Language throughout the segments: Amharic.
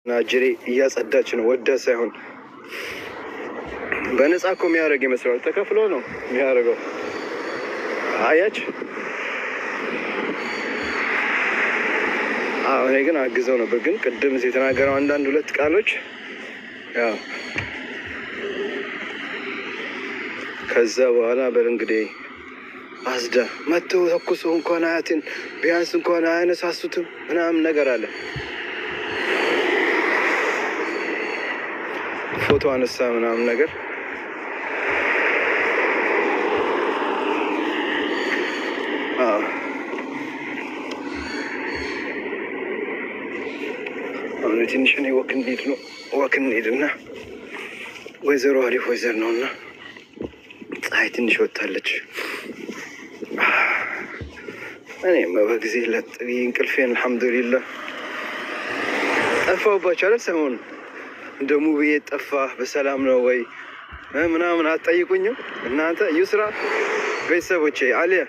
ናጅሬ እያጸዳች ነው። ወዳ ሳይሆን በነፃ እኮ የሚያደርግ ይመስላል። ተከፍሎ ነው የሚያደርገው። አያች እኔ ግን አግዘው ነበር። ግን ቅድም የተናገረው አንዳንድ ሁለት ቃሎች ያው ከዛ በኋላ በል እንግዲህ አስዳ መተው ተኩሶ እንኳን አያትን ቢያንስ እንኳን አያነሳሱትም ምናምን ነገር አለ። ፎቶ አነሳ ምናምን ነገር አሁን ትንሽ እኔ ወክ እንሂድ ነው ወክ እንሂድና ወይዘሮ አሪፍ ወይዘር ነውና ፀሐይ ትንሽ ወጣለች። እኔም በጊዜ ለጥቢ እንቅልፌን አልሐምዱሊላህ ጠፋሁባቸው አይደል ሰሞኑን እንደ ሙቤ ጠፋ በሰላም ነው ወይ ምናምን አትጠይቁኝም እናንተ ዩስራ ቤተሰቦቼ አሊያ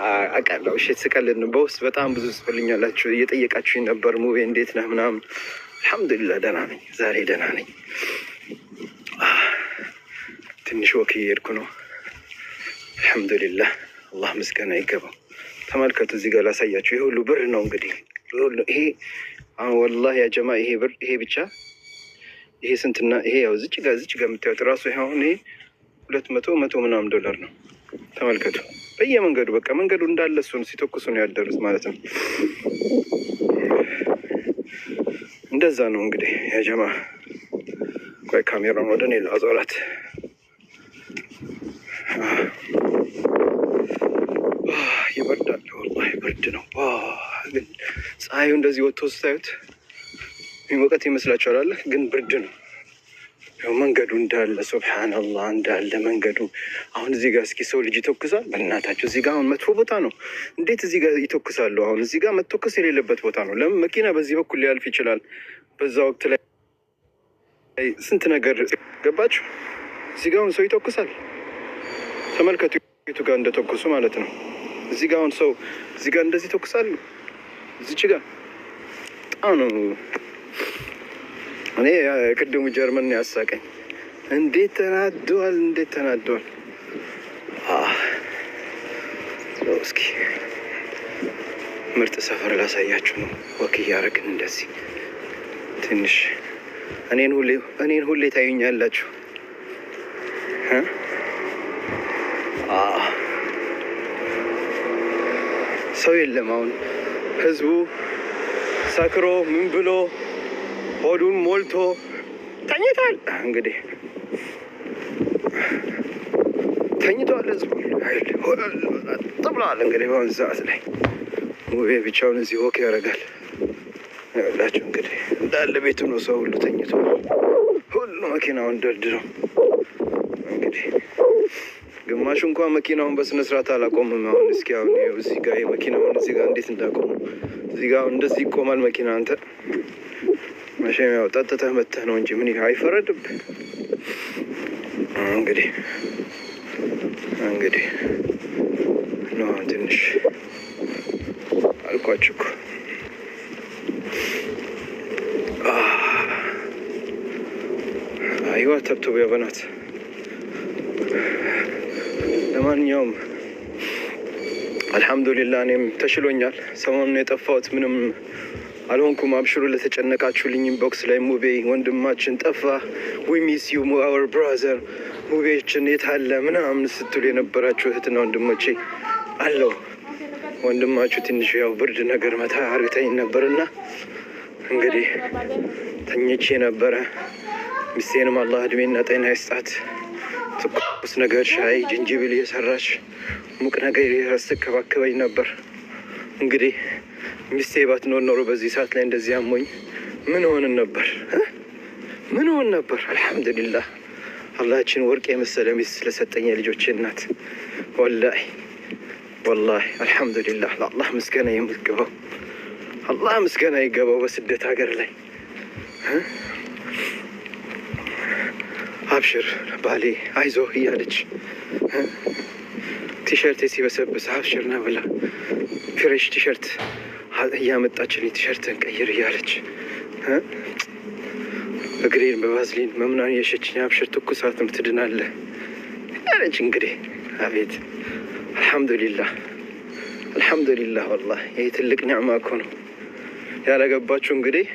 አውቃለሁ። እሺ ስቀልድ ነው። በውስጥ በጣም ብዙ ጽፉልኛላችሁ እየጠየቃችሁኝ ነበር ሙቤ እንዴት ነህ ምናምን። አልሐምዱሊላህ ደህና ነኝ፣ ዛሬ ደህና ነኝ። ትንሽ ወክ እየሄድኩ ነው። አልሐምዱሊላህ አላህ ምስጋና ይገባው። ተመልከቱ እዚህ ጋር ላሳያችሁ። ይሄ ሁሉ ብር ነው እንግዲህ ይሄ አሁን ወላሂ ያ ጀማ ይሄ ብር ይሄ ብቻ ይሄ ስንትና ይሄ ያው ዝጭ ጋር የምታዩት ራሱ ይሄ አሁን ይሄ 200 ምናምን ዶላር ነው። ተመልከቱ በየመንገዱ በቃ መንገዱ እንዳለ እሱን ሲተኩሱ ነው ያደሩት ማለት ነው። እንደዛ ነው እንግዲህ ያ ጀማ። ቆይ ካሜራውን ወደ እኔ ላዞራት። ይበርዳል ወላሂ ብርድ ነው። ግን ፀሐዩ እንደዚህ ወጥቶ ስታዩት የሚሞቀት ይመስላችኋል አለ፣ ግን ብርድ ነው። ያው መንገዱ እንዳለ ሱብሃንአላህ እንዳለ መንገዱ። አሁን እዚህ ጋር እስኪ ሰው ልጅ ይተኩሳል? በእናታቸው እዚህ ጋር አሁን መጥፎ ቦታ ነው። እንዴት እዚህ ጋር ይተኩሳሉ? አሁን እዚህ ጋር መተኮስ የሌለበት ቦታ ነው። ለምን መኪና በዚህ በኩል ሊያልፍ ይችላል። በዛ ወቅት ላይ ስንት ነገር ገባችሁ። እዚህ ጋር አሁን ሰው ይተኩሳል። ተመልከቱ የቱ ጋር እንደተኮሱ ማለት ነው። እዚህ ጋር አሁን ሰው እዚህ ጋር እንደዚህ ይተኩሳሉ። እዚች ጋር በጣም ነው እኔ ቅድሙ ጀርመን ያሳቀኝ። እንዴት ተናደዋል! እንዴት ተናደዋል! እስኪ ምርጥ ሰፈር ላሳያችሁ ነው። ወክ እያደረግን እንደዚህ ትንሽ እኔን ሁሌ ታዩኛላችሁ። ሰው የለም አሁን ህዝቡ ሰክሮ ምን ብሎ ሆዱን ሞልቶ ተኝቷል። እንግዲህ ተኝቷል ህዝቡ ጥብሏል። እንግዲህ በአሁን ሰዓት ላይ ሙቤ ብቻውን እዚህ ወክ ያደርጋል። ያላችሁ እንግዲህ እንዳለ ቤቱ ነው። ሰው ሁሉ ተኝቷል። ሁሉ መኪናውን ደርድረው እንግዲህ ግማሹ እንኳን መኪናውን በስነስርዓት አላቆምም። አሁን እስኪ አሁን እዚህ ጋር የመኪናውን እዚህ ጋር እንዴት እንዳቆሙ እዚህ ጋር እንደዚህ ይቆማል መኪና። አንተ መቼም ያው ጠጥተህ መተህ ነው እንጂ ምን አይፈረድብህ። እንግዲህ ነው ትንሽ አልኳችሁ እኮ አይዋ ተብቶብ ያበናት። ለማንኛውም አልሐምዱሊላህ እኔም ተሽሎኛል። ሰሞኑን የጠፋሁት ምንም አልሆንኩም። አብሽሩ ለተጨነቃችሁልኝ ኢንቦክስ ላይ ሙቤ ወንድማችን ጠፋ፣ ዊ ሚስ ዩ አወር ብራዘር፣ ሙቤችን የት አለ ምናምን ስትሉ የነበራችሁ እህትና ወንድሞቼ አለው። ወንድማችሁ ትንሽ ያው ብርድ ነገር መታ አርግተኝ ነበርና እንግዲህ ተኝቼ ነበረ። ሚስቴንም አላህ እድሜና ጤና ይስጣት። ትኩስ ነገር ሻይ ጅንጅብል እየሰራች ሙቅ ነገር ስትከባከበኝ ነበር። እንግዲህ ሚስቴ ባትኖር ኖሮ በዚህ ሰዓት ላይ እንደዚህ አሞኝ ምን ሆንን ነበር? ምን ሆን ነበር? አልሐምዱሊላህ አላህችን ወርቅ የመሰለ ሚስት ስለሰጠኝ የልጆቼ እናት ወላሂ አልሐምዱሊላህ። ለአላህ ምስጋና የምትገባው አላህ ምስጋና ይገባው። በስደት ሀገር ላይ አብሽር ባሌ አይዞህ እያለች ቲሸርት ሲበሰብስ አብሽር ና ብላ ፍሬሽ ቲሸርት እያመጣችን ቲሸርትን ቀይር እያለች እግሬን በቫዝሊን መምናን የሸችኝ አብሽር ትኩሳትም ትድናለህ አለች። እንግዲህ አቤት አልሐምዱሊላህ አልሐምዱሊላህ። ወላሂ ይህ ትልቅ ኒዕማ እኮ ነው። ያላገባችሁ እንግዲህ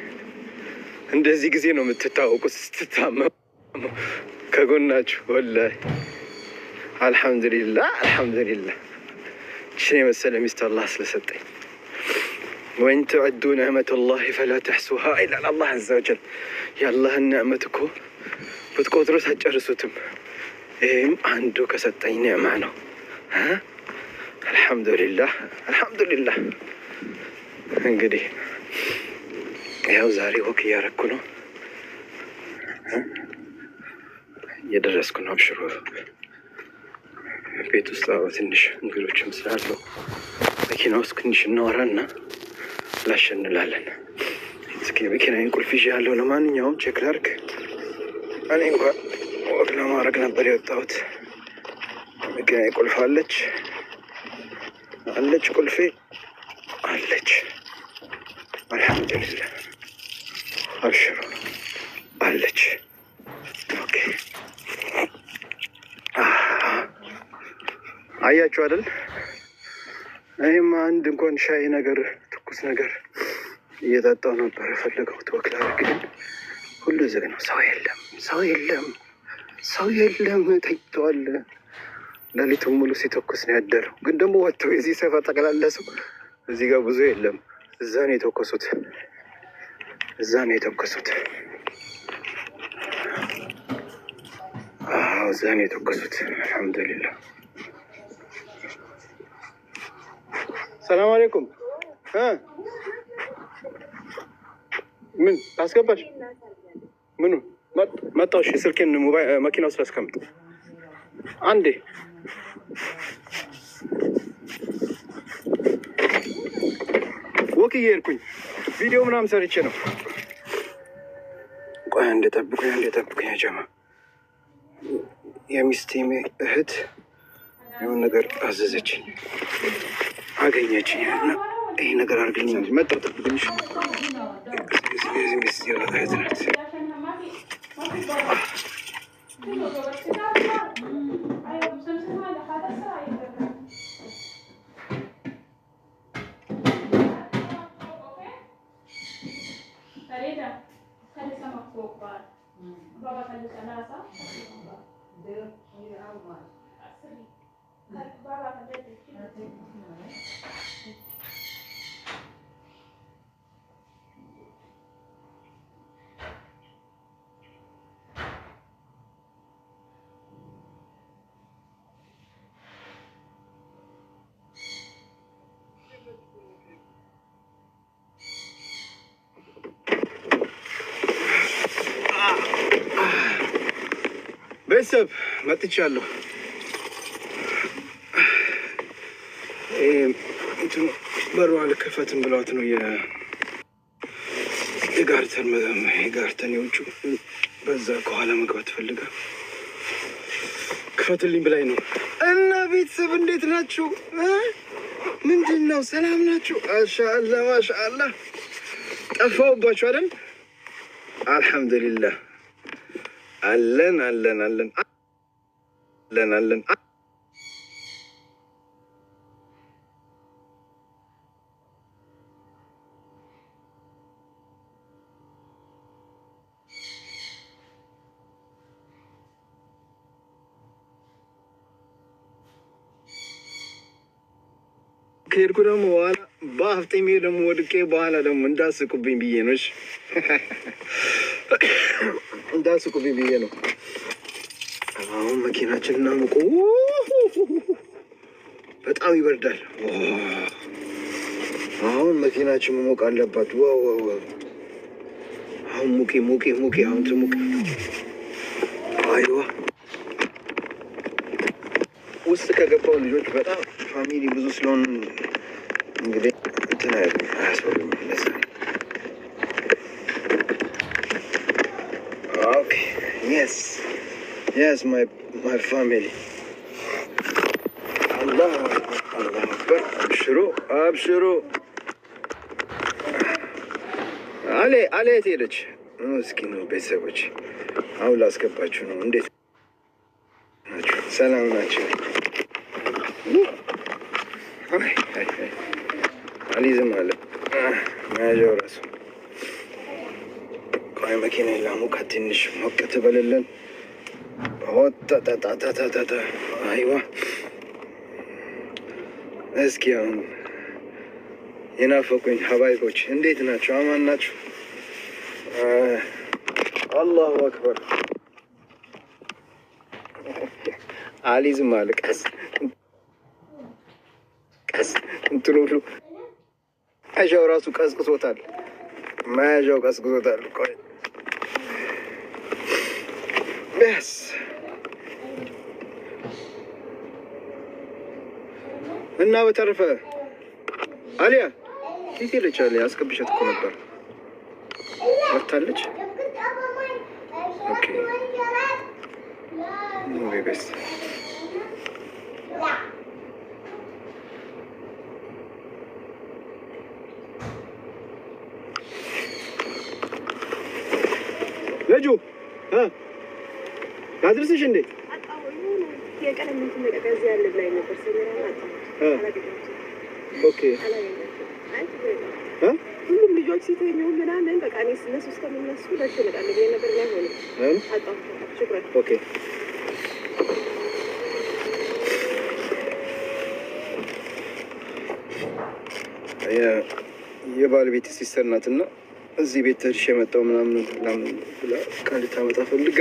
እንደዚህ ጊዜ ነው የምትታወቁት፣ ስትታመሙ ከጎናችሁ። ወላሂ አልሐምዱሊላህ አልሐምዱሊላህ። እችን የመሰለ ሚስት አላህ ስለሰጠኝ። ወኢን ተዑዱ ኒዕመተላሂ ፈላ ተሕሱሃ ይላል አላህ አዘ ወጀል። የአላህን ኒዕመት እኮ ብትቆጥሩት አትጨርሱትም። ይህም አንዱ ከሰጠኝ ኒዕማ ነው። አልሐምዱሊላህ አልሐምዱሊላህ። እንግዲህ ያው ዛሬ ወክ እያረኩ ነው፣ እየደረስኩ ነው። አብሽሮ ቤት ውስጥ ትንሽ እንግዶችም ስላሉ መኪና ውስጥ ትንሽ እናወራና ላሽ እንላለን። እስኪ መኪናዬን ቁልፍ ይዤ ያለው ለማንኛውም ቼክ ላድርግ። እኔ እንኳን ወክ ለማድረግ ነበር የወጣሁት። መኪናዬ ቁልፍ አለች ቁልፌ አለች። አልሐምዱሊላህ አብሽሩ አለች። ኦኬ አያችሁ አይደል? እኔም አንድ እንኳን ሻይ ነገር ትኩስ ነገር እየጠጣሁ ነበር የፈለገው ወክ ላድርግ፣ ግን ሁሉ ዝግ ነው። ሰው የለም ተኝተዋል። ሌሊቱን ሙሉ ሲተኩስ ነው ያደረው። ግን ደግሞ ወጥተው የዚህ ሰፈር ጠቅላላ ሰው እዚህ ጋር ብዙ የለም። እዛ ነው የተኮሱት። እዛ ነው የተኮሱት። አልሐምዱሊላህ። ሰላም አለይኩም። ምን አስገባሽ? ምኑ መጣሁ። እሺ ስልኬን መኪና ውስጥ ላስቀምጥ አንዴ። ወክ እየሄድኩኝ ቪዲዮ ምናምን ሰርቼ ነው። ቆይ አንዴ ጠብቁኝ ጀማ። የሚስቴ እህት የሆነ ነገር አዘዘችኝ፣ አገኘችኝ እና ይህ ነገር አድርገኝ መጣሁ። ጠብቁኝ። ሚስቴ እህት ናት። ቤተሰብ መጥቻለሁ። እንትኑ በሩ አልከፈትም ብሏት ነው የጋርተን የውጭ በዛ ከኋላ መግባት ፈልጋ ክፈትልኝ ብላኝ ነው። እና ቤተሰብ እንዴት ናችሁ? ምንድን ነው ሰላም ናችሁ? ማሻአላህ ማሻአላህ። ጠፋሁባችሁ አይደል? አልሐምዱሊላህ አለን። ከሄድኩ ደግሞ በኋላ በአፍጤሜ ደግሞ ወድቄ በኋላ ደግሞ እንዳስቁብኝ ብዬ ነው። እሺ እንዳስቁብኝ ብዬ ነው። አሁን መኪናችን እናሙቁ። በጣም ይበርዳል። አሁን መኪናችን መሞቅ አለባት። አሁን ሙቂ። አሁን ትሙቅ። አይዋ ውስጥ ከገባው ልጆች በጣም ፋሚሊ ብዙ ስለሆን እንግዲህ እንትን አያስፈልግም። ኦኬ የስ ማይ ፋሚሊ። አላህ አክበር። አብሽሩ አለ የት ሄደች? እስኪ ነው ቤተሰቦች አሁን ላስገባችሁ ነው። እንዴት ናችሁ? ሰላም ናችሁ? አሊዝም አለ መያዣው ራሱ። ቆይ መኪና ላሙቃ ትንሽ ሞቅ ትበልልን። ወጣጣጣጣጣጣ አይዋ እስኪ አሁን የናፈቁኝ ሀባይቦች እንዴት ናቸው? አማን ናችሁ? አላሁ አክበር። አሊዝም አለ ቀስ እንትኑ ሁሉ መያዣው ራሱ ቀዝቅዞታል። መያዣው ቀዝቅዞታል። ቆይ በስ እና በተረፈ አሊያ ፊት ሄደች። አሊያ አስገብሻት እኮ ነበር። ወጥታለች። ኦኬ ቤስ ለጁ ያድርስሽ እንዴ? ኦኬ ሁሉም ልጆች ሲተኙ ምናምን በቃ እኔ እነሱ እስከሚነሱ ደስ ይላል ነበር ላይ ሆነ አጣሁ። ሽክራን ኦኬ የባለቤት ሲስተር ናትና እዚህ ቤት ተርሽ የመጣው ምናምን ብላ ቃል ልታመጣ ፈልጋ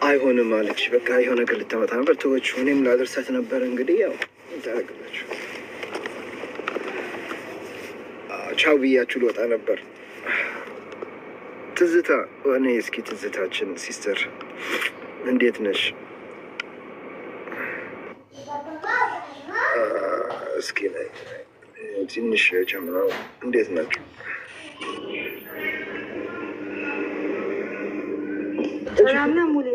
አይሆንም አለች። በቃ የሆነ ነገር ልታመጣ ነበር ተወች። እኔም ላደርሳት ነበር። እንግዲህ ያው ታደርግላችሁ ቻው ብያችሁ ልወጣ ነበር። ትዝታ እኔ እስኪ ትዝታችን ሲስተር እንዴት ነሽ? እስኪ ላይ ትንሽ ጀምረው እንዴት ናቸው? ሰላም ነው ሙሌ?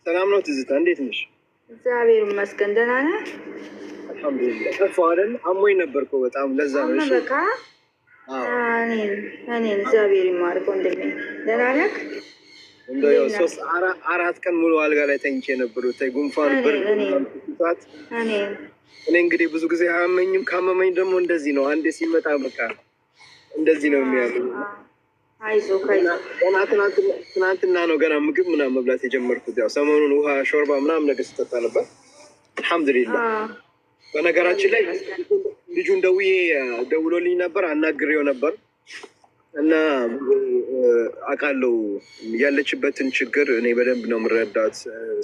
ሰላም ነው ትዝታ እንዴት ነሽ? እግዚአብሔር ይመስገን ደህና ነህ? አልሐምዱሊላህ። ጠፋሁ አይደል? አሞኝ ነበር እኮ በጣም ለዛ ነው። በቃ እኔን እግዚአብሔር ይማርክ ወንድሜ። ደህና ነህ? እንደው 3-4 ቀን ሙሉ አልጋ ላይ ተኝቼ ነበር። ታይ ጉንፋን ብርድ ምናምን እኔ እንግዲህ ብዙ ጊዜ አያመኝም። ካመመኝ ደግሞ እንደዚህ ነው። አንዴ ሲመጣ በቃ እንደዚህ ነው የሚያመኝ። አይዞህ ትናንትና ነው ገና ምግብ ምናምን መብላት የጀመርኩት። ያው ሰሞኑን ውሃ ሾርባ ምናምን ነገር ስጠጣ ነበር። አልሐምዱሊላህ። በነገራችን ላይ ልጁን ደውሎልኝ ነበር፣ አናግሬው ነበር እና አውቃለሁ ያለችበትን ችግር እኔ በደንብ ነው የምረዳት።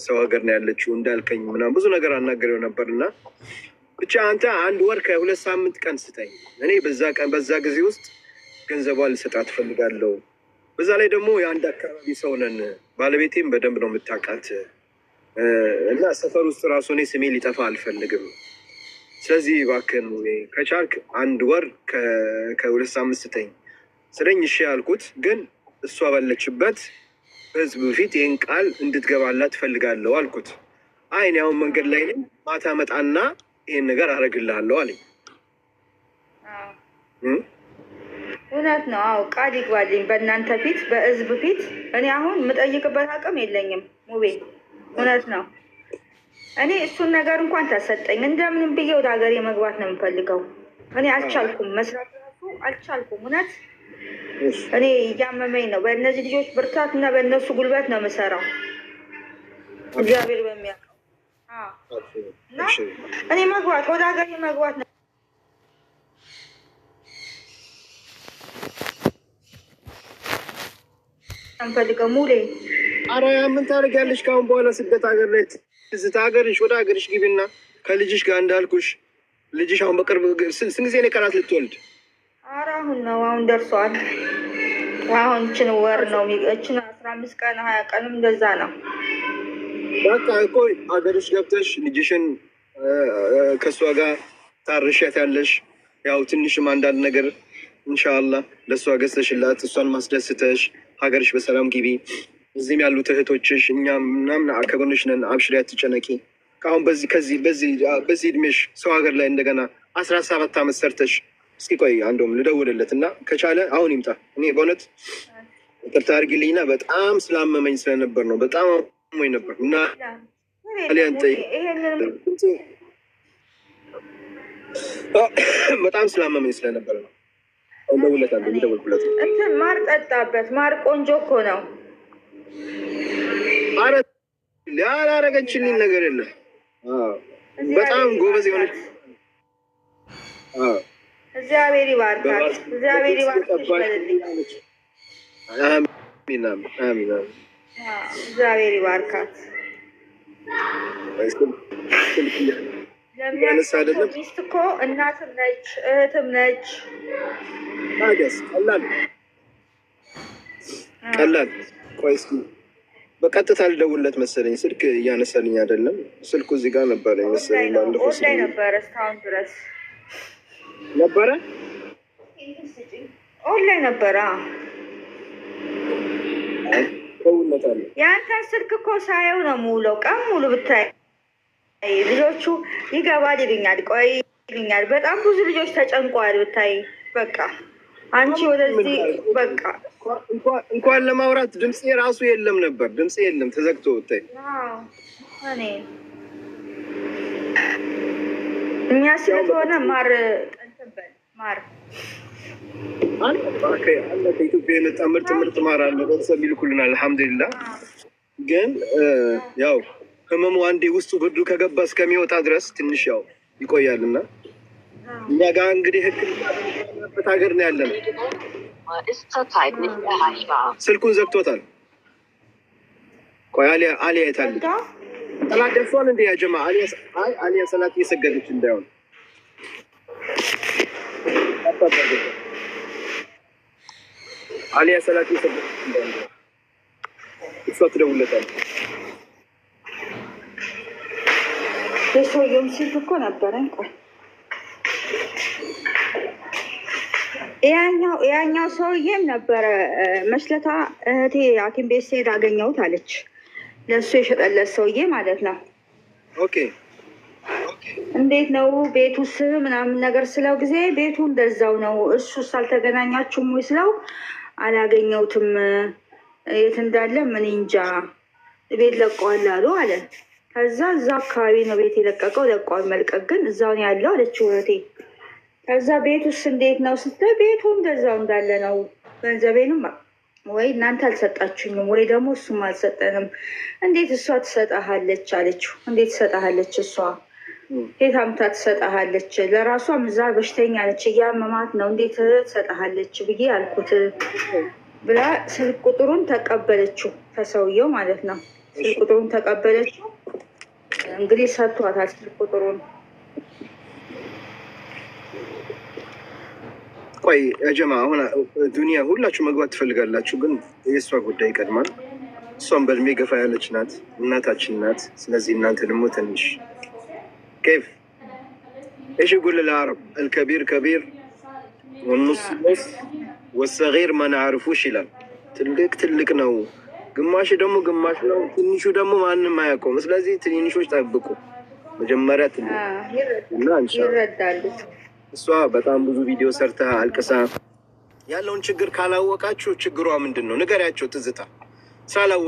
ሰው ሀገር ነው ያለችው እንዳልከኝ ምናምን ብዙ ነገር አናግሬው ነበር እና ብቻ አንተ 1 ወር ከ2 ሳምንት ቀን ስጠኝ። እኔ በዛ ጊዜ ውስጥ ገንዘቧን ልሰጣት እፈልጋለሁ። በዛ ላይ ደግሞ የአንድ አካባቢ ሰው ነን። ባለቤቴም በደንብ ነው የምታውቃት እና ሰፈር ውስጥ ራሱ እኔ ስሜ ሊጠፋ አልፈልግም። ስለዚህ እባክህን ከቻልክ 1 ወር ከ2 ሳምንት ስጠኝ ስለኝ እሺ ያልኩት። ግን እሷ ባለችበት በህዝብ ፊት ይህን ቃል እንድትገባላት እፈልጋለሁ አልኩት። አይ እኔ አሁን መንገድ ላይ ነኝ፣ ማታ መጣና ይህን ነገር አደርግልሃለሁ አለኝ። እውነት ነው። አዎ ቃል ይግባልኝ በእናንተ ፊት፣ በህዝብ ፊት። እኔ አሁን የምጠይቅበት አቅም የለኝም ሙቤ። እውነት ነው። እኔ እሱን ነገር እንኳን ተሰጠኝ እንደምንም ብዬ ወደ ሀገሬ መግባት ነው የምፈልገው። እኔ አልቻልኩም፣ መስራት ራሱ አልቻልኩም። እውነት እኔ እያመመኝ ነው። በእነዚህ ልጆች ብርታት እና በእነሱ ጉልበት ነው የምሰራው፣ እግዚአብሔር በሚያውቀው። እና እኔ መግባት ወደ ሀገሬ መግባት ነው የምፈልገው ሙሌ። ኧረ ምን ታደርጊያለሽ? ከአሁን በኋላ ስደት ሀገር ላይ ትዝታ ሀገርሽ ወደ ሀገርሽ ግቢና ከልጅሽ ጋር እንዳልኩሽ ልጅሽ አሁን በቅርብ ስንት ጊዜ ነው የቀራት ልትወልድ? ኧረ አሁን ደርሷል። አሁን እችን ወር ነው እችን 15 ቀን 20 ቀንም እንደዛ ነው። በቃ እኮ ሀገርሽ ገብተሽ ልጅሽን ከእሷ ጋር ታርሻት ያለሽ ያው ትንሽም አንዳንድ ነገር ኢንሻአላህ ለእሷ ገዝተሽላት እሷን ማስደስተሽ ሀገርሽ በሰላም ግቢ። እዚህም ያሉት እህቶችሽ እኛም ምናምን ከጎንሽ ነን። አብሽሪ አትጨነቂ። አሁን በዚህ እድሜሽ ሰው ሀገር ላይ እንደገና 17 ዓመት ሰርተሽ እስኪ ቆይ አንዱም ልደውልለት እና ከቻለ አሁን ይምጣ። እኔ በእውነት ይቅርታ አድርጊልኝና በጣም ስላመመኝ ስለነበር ነው። በጣም አሞኝ ነበር እና በጣም ስላመመኝ ስለነበር ነው። እንደውለታለሁ ልደውልለት። እንትን ማር ጠጣበት። ማር ቆንጆ እኮ ነው። አረ ያላረገችልኝ ነገር የለም። በጣም ጎበዝ የሆነች እግዚአብሔር ይባርካት። እግዚአብሔር ይባርካት። አሚን አሚን። እግዚአብሔር ይባርካት። ለሚያስፈልግ ሚስት እኮ እናትም ነች እህትም ነች። ታዲያስ ቀላል። ቆይ እስኪ በቀጥታ ልደውልለት መሰለኝ። ስልክ እያነሳልኝ አይደለም። ስልኩ እዚህ ጋር ነበረ መሰለኝ። ባለፈው ላይ ነበረ እስካሁን ድረስ ነበረ ኦንላይን ነበረ። የአንተን ስልክ እኮ ሳየው ነው የምውለው። ቀን ሙሉ ብታይ ልጆቹ ይገባል ይሉኛል፣ ቆይ ይሉኛል። በጣም ብዙ ልጆች ተጨንቋል ብታይ። በቃ አንቺ ወደዚህ በቃ እንኳን ለማውራት ድምፅ ራሱ የለም ነበር። ድምፅ የለም ተዘግቶ ብታይ። እኔ እኛ ስለሆነ ማር ማር አለ ከኢትዮጵያ የመጣ ምርጥ ማር አለ። ቤተሰብ ይልኩልናል። አልሐምዱሊላህ። ግን ያው ህመሙ አንዴ ውስጡ ብርዱ ከገባ እስከሚወጣ ድረስ ትንሽ ያው ይቆያልና እኛ ጋር እንግዲህ ህክምናበት ሀገር ነው ያለን። ስልኩን ዘግቶታል። ቆይ አሊያ የታለች? ሰላት ደርሷል እንዴ ያ ጀማ? አሊያ ሰላት እየሰገደች እንዳይሆን አሊያ ሰላት እየሰገደች እንዳይሆን እሷ ትደውልለታለች። የሰውየውም ስልክ እኮ ነበረኝ። ቆይ ያኛው ሰውዬም ነበረ መስለታ እህቴ ሐኪም ቤት ስሄድ አገኘሁት አለች። ለእሱ የሸጠለት ሰውዬ ማለት ነው። ኦኬ እንዴት ነው ቤቱስ ምናምን ነገር ስለው ጊዜ ቤቱ እንደዛው ነው። እሱስ አልተገናኛችሁም ወይ ስለው አላገኘሁትም፣ የት እንዳለ ምን እንጃ፣ ቤት ለቀዋል አሉ አለ። ከዛ እዛ አካባቢ ነው ቤት የለቀቀው፣ ለቀዋል። መልቀቅ ግን እዛው ነው ያለው አለችው እህቴ። ከዛ ቤቱስ እንዴት ነው ስትል ቤቱ እንደዛው እንዳለ ነው። ገንዘቤንም ወይ እናንተ አልሰጣችሁኝም ወይ ደግሞ እሱም አልሰጠንም። እንዴት እሷ ትሰጣሃለች አለችው። እንዴት ትሰጣሃለች? እሷ ኬት አምታ ትሰጣሃለች? ለራሷም እዛ በሽተኛ ነች፣ እያመማት ነው። እንዴት ትሰጣሃለች ብዬ አልኩት ብላ ስልክ ቁጥሩን ተቀበለችው ከሰውየው ማለት ነው። ስልክ ቁጥሩን ተቀበለችው። እንግዲህ ሰጥቷታል ስልክ ቁጥሩን። ቆይ ያጀማ አሁን ዱኒያ ሁላችሁ መግባት ትፈልጋላችሁ፣ ግን የእሷ ጉዳይ ይቀድማል። እሷም በእድሜ ገፋ ያለች ናት፣ እናታችን ናት። ስለዚህ እናንተ ደግሞ ትንሽ كيف ايش يقول العرب الكبير كبير والنص نص والصغير ما نعرفوش ይላል። ትልቅ ነው፣ ግማሽ ደግሞ ግማሽ ነው፣ ትንሹ ደግሞ ማንም አያውቀውም። ስለዚህ ትንንሾች ጠብቁ መጀመሪያ ትልቅ እና ይረዳሉ። እሷ በጣም ብዙ ቪዲዮ ሰርታ አልቅሳ ያለውን ችግር ካላወቃችሁ ችግሯ ምንድን ነው ንገሪያቸው። ትዝታ ሳላወ